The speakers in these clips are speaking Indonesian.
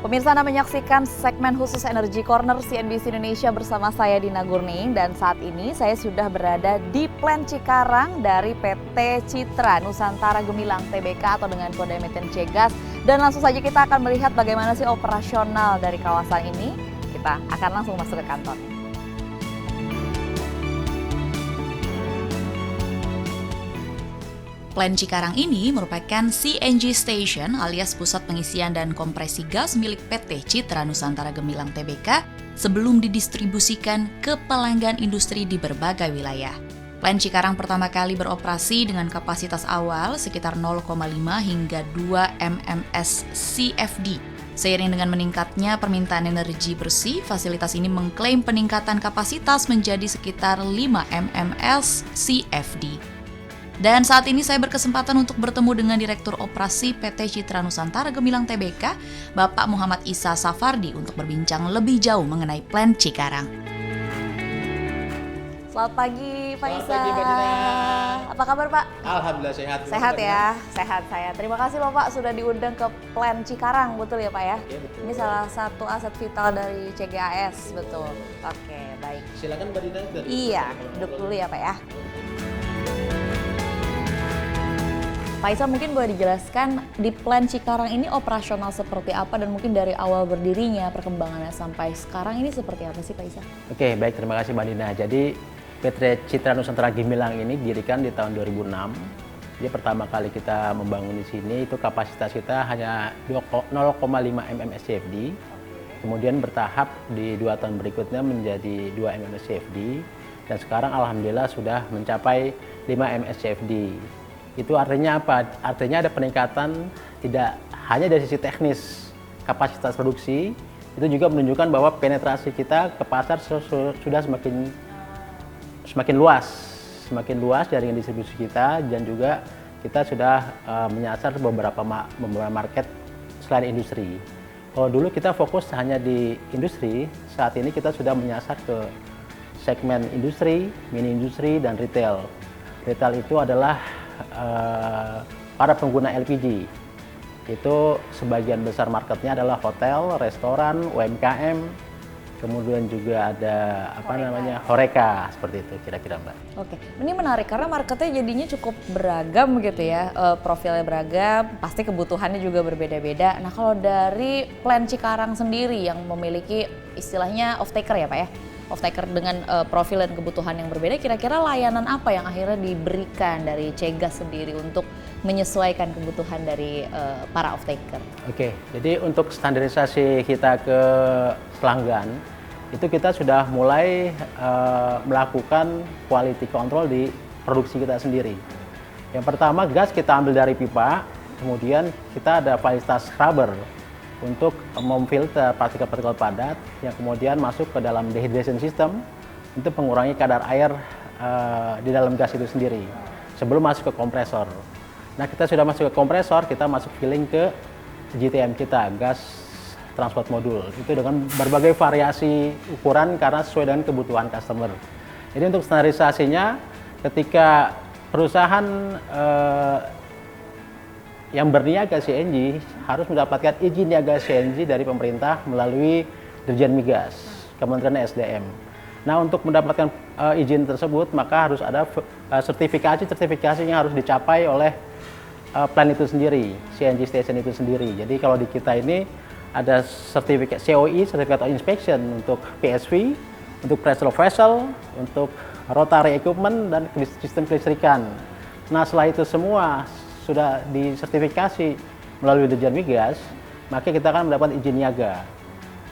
Pemirsa, Anda menyaksikan segmen khusus Energy Corner CNBC Indonesia bersama saya Dina Gurning, dan saat ini saya sudah berada di Plant Cikarang dari PT Citra Nusantara Gemilang Tbk atau dengan kode emiten Cgas, dan langsung saja kita akan melihat bagaimana sih operasional dari kawasan ini. Kita akan langsung masuk ke kantor. Plant Cikarang ini merupakan CNG Station alias pusat pengisian dan kompresi gas milik PT Citra Nusantara Gemilang Tbk sebelum didistribusikan ke pelanggan industri di berbagai wilayah. Plant Cikarang pertama kali beroperasi dengan kapasitas awal sekitar 0,5 hingga 2 MMS CFD. Seiring dengan meningkatnya permintaan energi bersih, fasilitas ini mengklaim peningkatan kapasitas menjadi sekitar 5 MMS CFD. Dan saat ini saya berkesempatan untuk bertemu dengan Direktur Operasi PT Citra Nusantara Gemilang Tbk, Bapak Muhammad Isa Safardi, untuk berbincang lebih jauh mengenai Plant Cikarang. Selamat pagi, Pak Isa. Selamat pagi, Mbak Dina. Apa kabar, Pak? Alhamdulillah sehat. Sehat ya, sehat saya. Terima kasih loh, Pak, sudah diundang ke Plant Cikarang, betul ya, Pak ya? Oke, betul. Ini salah satu aset vital dari Cgas, betul. Oke, baik. Silakan Mbak Dina. Iya, duduk dulu ya, Pak ya. Pak Isa, mungkin boleh dijelaskan di Plant Cikarang ini operasional seperti apa, dan mungkin dari awal berdirinya, perkembangannya sampai sekarang ini seperti apa sih Pak Isa? Oke, baik, terima kasih Mbak Dina. Jadi PT Citra Nusantara Gemilang ini didirikan di tahun 2006. Jadi pertama kali kita membangun di sini itu kapasitas kita hanya 0,5 MMSCFD. Kemudian bertahap di 2 tahun berikutnya menjadi 2 MMSCFD. Dan sekarang alhamdulillah sudah mencapai 5 MMSCFD. Itu artinya apa? Artinya ada peningkatan tidak hanya dari sisi teknis kapasitas produksi, itu juga menunjukkan bahwa penetrasi kita ke pasar sudah semakin luas jaringan distribusi kita, dan juga kita sudah menyasar beberapa market selain industri. Kalau dulu kita fokus hanya di industri, saat ini kita sudah menyasar ke segmen industri, mini industri, dan retail. Retail itu adalah para pengguna LPG. Itu sebagian besar marketnya adalah hotel, restoran, UMKM, kemudian juga ada Horeca, seperti itu kira-kira Mbak. Oke, ini menarik karena marketnya jadinya cukup beragam gitu ya, profilnya beragam, pasti kebutuhannya juga berbeda-beda. Nah, kalau dari Plant Cikarang sendiri yang memiliki istilahnya off-taker ya Pak ya, off-taker dengan profil dan kebutuhan yang berbeda, kira-kira layanan apa yang akhirnya diberikan dari Cgas sendiri untuk menyesuaikan kebutuhan dari para off-taker? Oke, jadi untuk standarisasi kita ke pelanggan, itu kita sudah mulai melakukan quality control di produksi kita sendiri. Yang pertama, gas kita ambil dari pipa, kemudian kita ada fasilitas scrubber untuk memfilter partikel-partikel padat yang kemudian masuk ke dalam dehydration system untuk mengurangi kadar air di dalam gas itu sendiri sebelum masuk ke kompresor. Nah, kita sudah masuk ke kompresor, kita masuk filling ke GTM kita, gas transport modul, itu dengan berbagai variasi ukuran karena sesuai dengan kebutuhan customer. Jadi untuk standarisasinya, ketika perusahaan yang berniaga CNG harus mendapatkan izin niaga CNG dari pemerintah melalui Dirjen Migas, Kementerian SDM. Nah, untuk mendapatkan izin tersebut, maka harus ada sertifikasi yang harus dicapai oleh plant itu sendiri, CNG station itu sendiri. Jadi kalau di kita ini ada sertifikat COI, Certificate of Inspection, untuk PSV, untuk pressure vessel, untuk rotary equipment, dan sistem kelistrikan. Nah, setelah itu semua sudah disertifikasi melalui Dirjen Migas, maka kita akan mendapat izin niaga.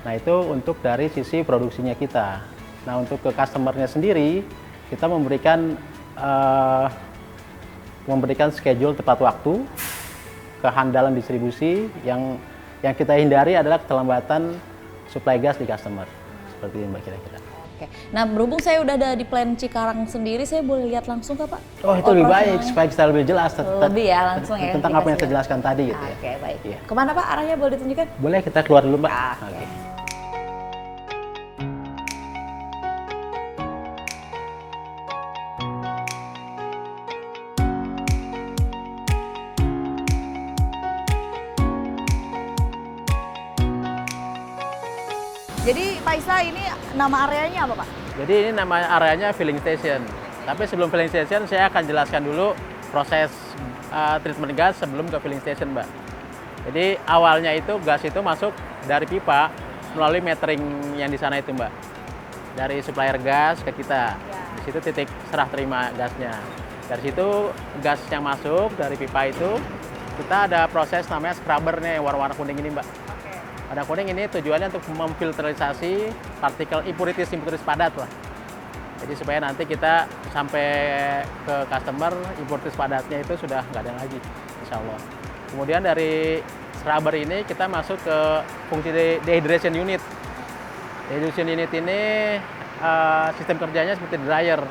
Nah, itu untuk dari sisi produksinya kita. Nah, untuk ke customer-nya sendiri, kita memberikan schedule tepat waktu, kehandalan distribusi. Yang kita hindari adalah keterlambatan supply gas di customer. Seperti ini Mbak kira-kira. Oke. Nah, berhubung saya udah ada di Plant Cikarang sendiri, saya boleh lihat langsung Kak Pak? Oh, itu lebih baik supaya kita lebih jelas lebih ya, langsung ya, tentang apa yang saya jelaskan tadi gitu ya. Oke, baik. Iya. Kemana Pak arahnya, boleh ditunjukkan? Boleh, kita keluar dulu Mbak. Oke. Jadi Pak Isa, ini nama areanya apa Pak? Jadi ini nama areanya filling station. Tapi sebelum filling station saya akan jelaskan dulu proses treatment gas sebelum ke filling station, Mbak. Jadi awalnya itu gas itu masuk dari pipa melalui metering yang di sana itu, Mbak. Dari supplier gas ke kita. Di situ titik serah terima gasnya. Dari situ gas yang masuk dari pipa itu kita ada proses namanya scrubber nih, warna-warna kuning ini, Mbak. Warna kuning ini tujuannya untuk memfilterisasi partikel impurities padat lah. Jadi supaya nanti kita sampai ke customer impurities padatnya itu sudah nggak ada lagi, insya Allah. Kemudian dari scrubber ini kita masuk ke fungsi dehydration unit. Dehydration unit ini sistem kerjanya seperti dryer.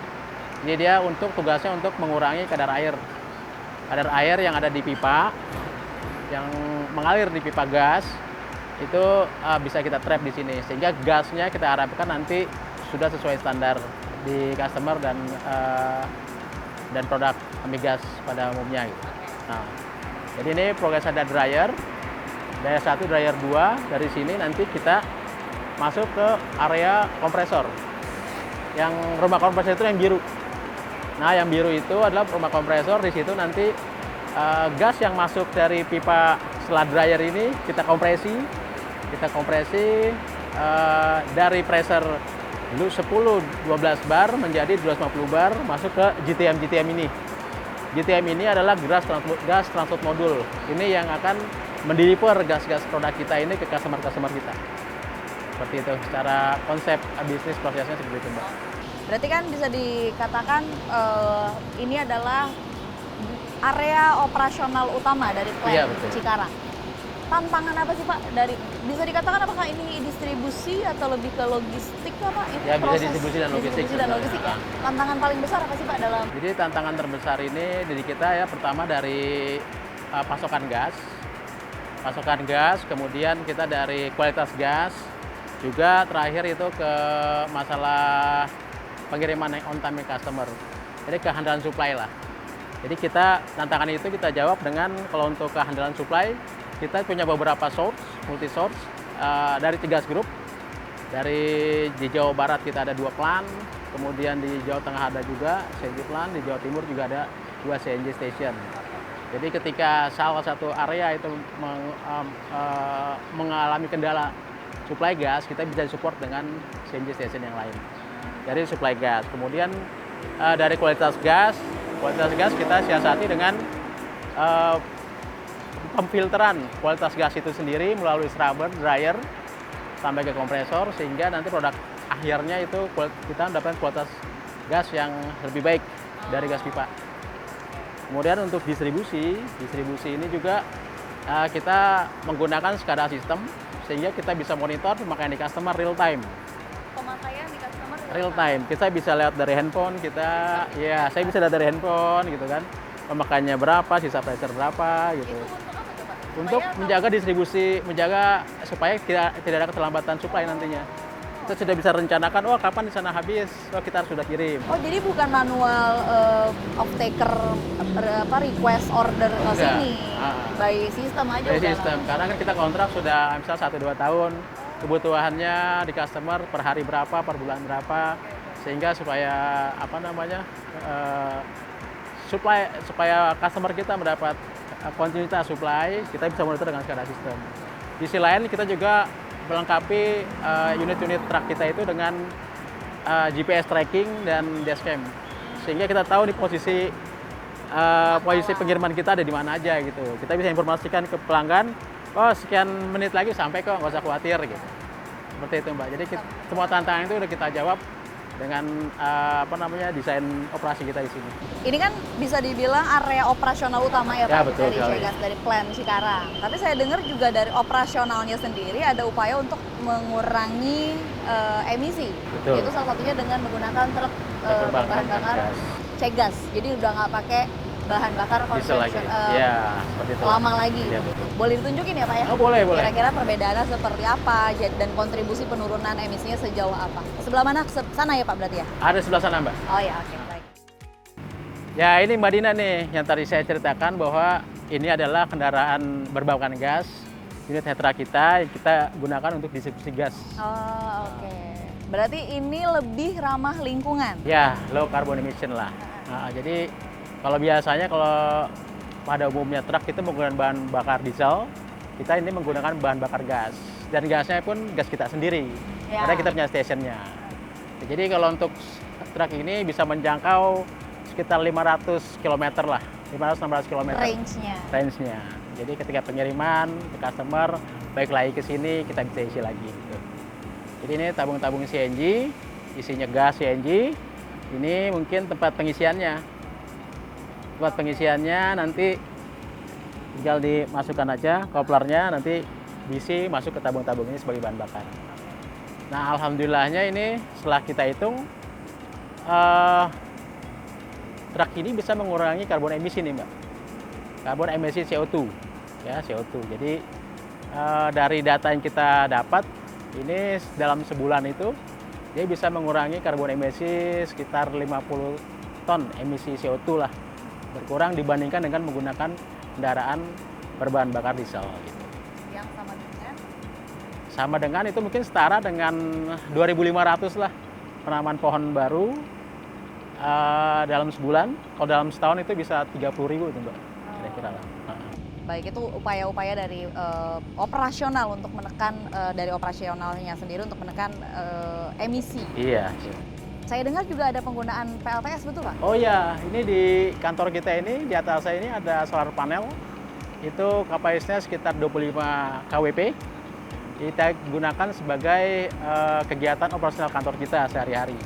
Jadi dia untuk tugasnya untuk mengurangi kadar air. Kadar air yang ada di pipa, yang mengalir di pipa gas, itu bisa kita trap di sini. Sehingga gasnya kita harapkan nanti sudah sesuai standar di customer dan produk migas pada umumnya. Gitu. Nah, jadi ini progres ada dryer 1, dryer 2. Dari sini nanti kita masuk ke area kompresor. Yang rumah kompresor itu yang biru. Nah, yang biru itu adalah rumah kompresor. Di situ nanti gas yang masuk dari pipa setelah dryer ini kita kompresi dari pressure dulu 10-12 bar menjadi 250 bar masuk ke GTM ini. GTM ini adalah gas transport modul. Ini yang akan mendeliver gas-gas produk kita ini ke customer kita. Seperti itu, secara konsep bisnis prosesnya seperti itu, Mbak. Berarti kan bisa dikatakan ini adalah area operasional utama dari plant Cikarang. Tantangan apa sih Pak? Bisa dikatakan apakah ini distribusi atau lebih ke logistik Pak? Ya, bisa distribusi dan logistik. Ya. Tantangan paling besar apa sih Pak dalam? Jadi tantangan terbesar ini dari kita ya pertama dari pasokan gas, kemudian kita dari kualitas gas, juga terakhir itu ke masalah pengiriman yang on time customer. Jadi kehandalan supply lah. Jadi tantangan itu kita jawab dengan kalau untuk kehandalan supply kita punya beberapa multi source dari 3 grup. Di Jawa Barat kita ada 2 plant, kemudian di Jawa Tengah ada juga CNG plant, di Jawa Timur juga ada 2 CNG station. Jadi ketika salah satu area itu mengalami kendala supply gas, kita bisa support dengan CNG station yang lain. Dari supply gas, kemudian dari kualitas gas kita siasati dengan pemfilteran kualitas gas itu sendiri melalui scrubber, dryer, sampai ke kompresor, sehingga nanti produk akhirnya itu kita mendapatkan kualitas gas yang lebih baik dari gas pipa. Kemudian untuk distribusi ini juga kita menggunakan SCADA system, sehingga kita bisa monitor pemakaian di customer real time. Pemakaian di customer Real time, kita bisa lihat dari handphone saya bisa lihat dari handphone gitu kan, pemakaiannya berapa, sisa pressure berapa gitu. Untuk menjaga distribusi, supaya tidak ada keterlambatan supply nantinya. Kita sudah bisa rencanakan, kapan di sana habis, kita sudah kirim. Oh, jadi bukan manual off-taker request order ke sini, by system aja. By system, karena kan kita kontrak sudah misal 1-2 tahun, kebutuhannya di customer per hari berapa, per bulan berapa, sehingga supaya supaya customer kita mendapat kontinuitas supply, kita bisa monitor dengan SCADA system. Di sisi lain kita juga melengkapi unit-unit truk kita itu dengan GPS tracking dan dashcam, sehingga kita tahu di posisi pengiriman kita ada di mana aja gitu. Kita bisa informasikan ke pelanggan, sekian menit lagi sampai kok, nggak usah khawatir gitu. Seperti itu Mbak. Jadi semua tantangan itu udah kita jawab dengan desain operasi kita di sini. Ini kan bisa dibilang area operasional utama ya Pak, betul, dari Cegas, dari plant Cikarang. Tapi saya dengar juga dari operasionalnya sendiri ada upaya untuk mengurangi emisi. Betul. Itu salah satunya dengan menggunakan truk bahan bakar Cegas. Jadi udah nggak pakai bahan bakar lama lagi. Ya, boleh ditunjukin ya Pak ya? Boleh. Kira-kira perbedaannya seperti apa dan kontribusi penurunan emisinya sejauh apa? Sebelah mana? Sana ya Pak berarti ya? Ada sebelah sana Mbak. Oh ya, oke. Baik. Ya, ini Mbak Dina nih yang tadi saya ceritakan bahwa ini adalah kendaraan berbahan gas unit hetra kita yang kita gunakan untuk distribusi gas. Oh, oke. Berarti ini lebih ramah lingkungan. Ya, low carbon emission lah. Nah, jadi kalau biasanya kalau pada umumnya truk itu menggunakan bahan bakar diesel, kita ini menggunakan bahan bakar gas. Dan gasnya pun gas kita sendiri, karena kita punya stationnya. Jadi kalau untuk truk ini bisa menjangkau sekitar 500 km lah, 500-600 km. Range-nya. Jadi ketika pengiriman ke customer, baik lagi ke sini, kita bisa isi lagi. Gitu. Jadi ini tabung-tabung CNG, isinya gas CNG. Ini mungkin tempat pengisiannya. Tempat pengisiannya nanti tinggal dimasukkan aja koplernya, nanti diisi masuk ke tabung-tabung ini sebagai bahan bakar. Nah, alhamdulillahnya ini setelah kita hitung, truk ini bisa mengurangi karbon emisi nih, Mbak. Karbon emisi CO2, ya CO2. Jadi dari data yang kita dapat, ini dalam sebulan itu dia bisa mengurangi karbon emisi sekitar 50 ton emisi CO2 lah, berkurang dibandingkan dengan menggunakan kendaraan berbahan bakar diesel. Gitu. Yang sama dengan? Sama dengan itu mungkin setara dengan 2.500 lah penanaman pohon baru dalam sebulan. Kalau dalam setahun itu bisa 30.000 itu, Mbak. Kira-kira lah. Baik, itu upaya-upaya dari operasional untuk menekan dari operasionalnya sendiri untuk menekan emisi. Iya. Saya dengar juga ada penggunaan PLTS, betul Pak? Oh iya, ini di kantor kita ini, di atas saya ini ada solar panel. Itu kapasitasnya sekitar 25 kWp. Kita gunakan sebagai kegiatan operasional kantor kita sehari-hari.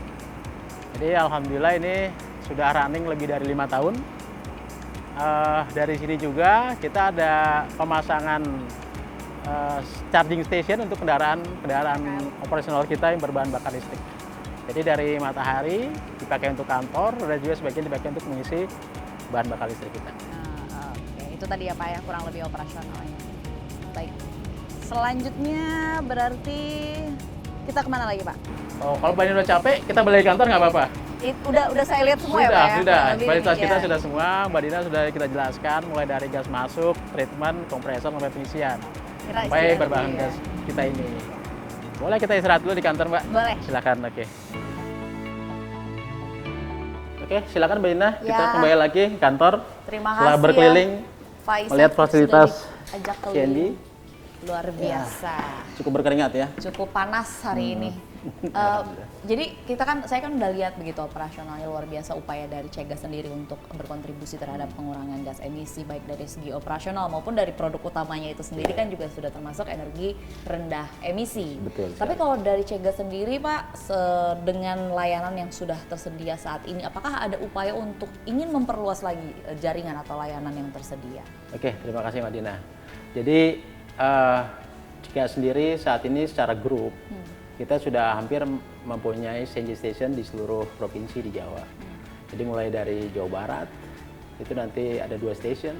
Jadi alhamdulillah ini sudah running lebih dari 5 tahun. Dari sini juga kita ada pemasangan charging station untuk kendaraan operasional kita yang berbahan bakar listrik. Jadi dari matahari dipakai untuk kantor, dan juga sebagian dipakai untuk mengisi bahan bakar listrik kita. Oke. Itu tadi ya Pak ya, kurang lebih operasionalnya. Baik. Selanjutnya berarti kita kemana lagi Pak? Oh, kalau Mbak Dina udah capek, kita balik kantor nggak apa-apa? Udah saya lihat semua ya Pak ya? Sudah. Fasilitas kita sudah semua, Mbak Dina sudah kita jelaskan, mulai dari gas masuk, treatment, kompresor, sampai pengisian. Sampai berbahan gas kita ini. Boleh kita istirahat dulu di kantor, Mbak? Boleh. Silakan, oke. Oke, silakan Mbak Dina, Ya. kita kembali lagi ke kantor. Terima Setelah kasih berkeliling, Faisal, melihat fasilitas ajak CNG. keliling. Luar biasa. Cukup berkeringat ya. Cukup panas hari ini. Jadi saya kan udah lihat begitu operasionalnya luar biasa, upaya dari Cegas sendiri untuk berkontribusi terhadap pengurangan gas emisi baik dari segi operasional maupun dari produk utamanya itu sendiri kan juga sudah termasuk energi rendah emisi. Betul. Tapi kalau dari Cegas sendiri Pak, dengan layanan yang sudah tersedia saat ini, apakah ada upaya untuk ingin memperluas lagi jaringan atau layanan yang tersedia? Oke, terima kasih Mbak Dina. Jadi Cegas sendiri saat ini secara grup kita sudah hampir mempunyai CNG station di seluruh provinsi di Jawa. Jadi mulai dari Jawa Barat, itu nanti ada 2 station,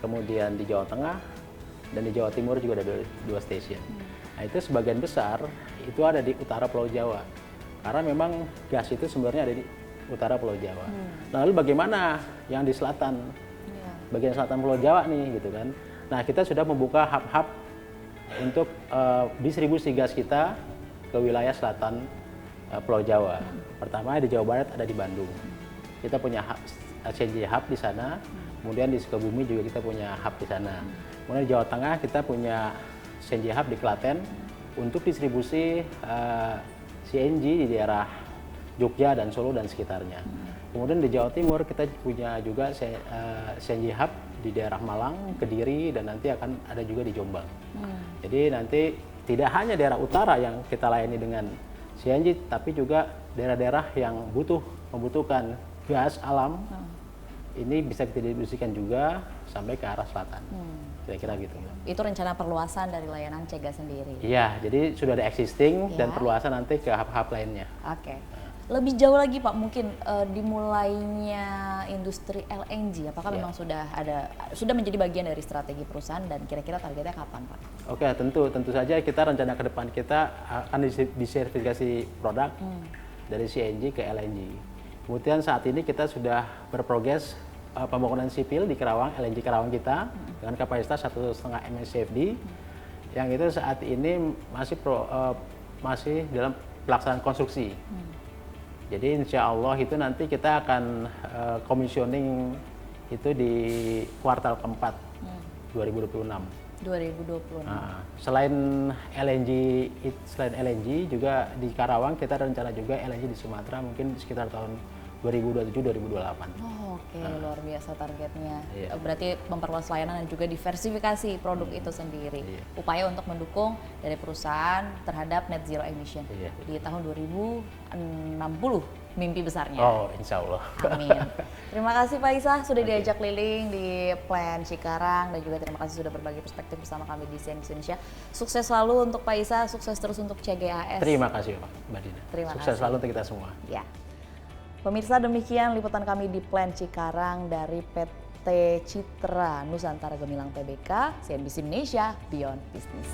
kemudian di Jawa Tengah, dan di Jawa Timur juga ada 2 station. Nah itu sebagian besar itu ada di utara Pulau Jawa, karena memang gas itu sebenarnya ada di utara Pulau Jawa. Nah, lalu bagaimana yang di selatan, bagian selatan Pulau Jawa nih gitu kan. Nah kita sudah membuka hub-hub untuk distribusi gas kita ke wilayah selatan Pulau Jawa. Pertama di Jawa Barat ada di Bandung. Kita punya hub, CNG hub di sana. Kemudian di Sukabumi juga kita punya hub di sana. Kemudian di Jawa Tengah kita punya CNG hub di Klaten untuk distribusi CNG di daerah Jogja dan Solo dan sekitarnya. Kemudian di Jawa Timur kita punya juga CNG hub di daerah Malang, Kediri, dan nanti akan ada juga di Jombang. Jadi nanti tidak hanya daerah utara yang kita layani dengan CNG, tapi juga daerah-daerah yang membutuhkan gas alam, ini bisa kita distribusikan juga sampai ke arah selatan. Kira-kira gitu. Itu rencana perluasan dari layanan Cegas sendiri? Iya, jadi sudah ada existing dan perluasan nanti ke hub-hub lainnya. Oke. Lebih jauh lagi Pak, mungkin dimulainya industri LNG, apakah memang sudah menjadi bagian dari strategi perusahaan dan kira-kira targetnya kapan Pak? Oke, tentu saja kita rencana ke depan kita akan disertifikasi produk dari CNG ke LNG. Kemudian saat ini kita sudah berprogres pembangunan sipil di Kerawang, LNG Kerawang kita dengan kapasitas 1,5 MSCFD. Yang itu saat ini masih dalam pelaksanaan konstruksi. Jadi insya Allah itu nanti kita akan commissioning itu di kuartal keempat 2026. 2026. Nah, selain LNG juga di Karawang kita rencana juga LNG di Sumatera mungkin sekitar tahun 2027-2028. Oh, oke, luar biasa targetnya. Iya. Berarti memperluas layanan dan juga diversifikasi produk itu sendiri. Iya. Upaya untuk mendukung dari perusahaan terhadap net zero emission Iya. di tahun 2060, mimpi besarnya. Oh, insya Allah. Amin. Terima kasih Pak Isa sudah diajak keliling di Plant Cikarang dan juga terima kasih sudah berbagi perspektif bersama kami di CNN Indonesia. Sukses selalu untuk Pak Isa, sukses terus untuk CGAS. Terima kasih Mbak Dina. Terima Sukses kasih. selalu untuk kita semua. Ya. Pemirsa, demikian liputan kami di Plant Cikarang dari PT Citra Nusantara Gemilang Tbk, CNBC Indonesia, Beyond Business.